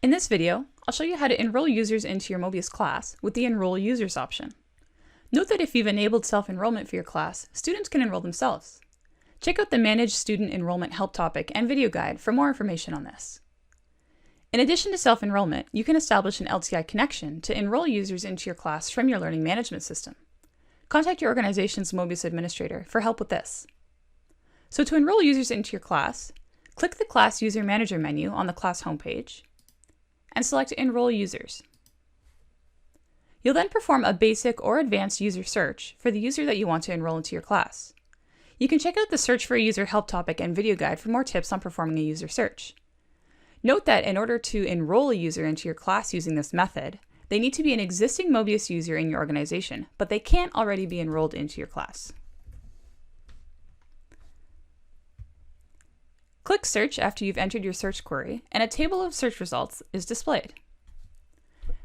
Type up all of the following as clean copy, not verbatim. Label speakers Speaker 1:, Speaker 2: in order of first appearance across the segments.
Speaker 1: In this video, I'll show you how to enroll users into your Möbius class with the Enroll Users option. Note that if you've enabled self-enrollment for your class, students can enroll themselves. Check out the Manage Student Enrollment Help topic and video guide for more information on this. In addition to self-enrollment, you can establish an LTI connection to enroll users into your class from your learning management system. Contact your organization's Möbius administrator for help with this. So to enroll users into your class, click the Class User Manager menu on the class homepage and select Enroll Users. You'll then perform a basic or advanced user search for the user that you want to enroll into your class. You can check out the Search for a User help topic and video guide for more tips on performing a user search. Note that in order to enroll a user into your class using this method, they need to be an existing Möbius user in your organization, but they can't already be enrolled into your class. Click Search after you've entered your search query, and a table of search results is displayed.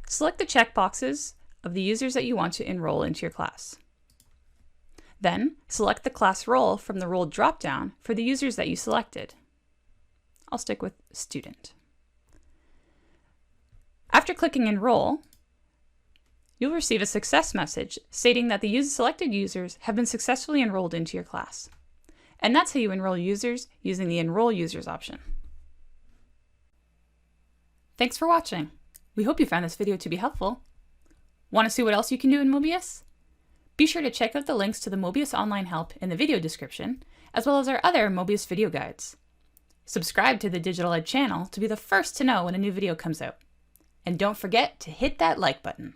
Speaker 1: Select the checkboxes of the users that you want to enroll into your class. Then, select the class role from the role dropdown for the users that you selected. I'll stick with Student. After clicking Enroll, you'll receive a success message stating that the selected users have been successfully enrolled into your class. And that's how you enroll users using the Enroll Users option. Thanks for watching. We hope you found this video to be helpful. Want to see what else you can do in Möbius? Be sure to check out the links to the Möbius online help in the video description, as well as our other Möbius video guides. Subscribe to the DigitalEd channel to be the first to know when a new video comes out. And don't forget to hit that like button.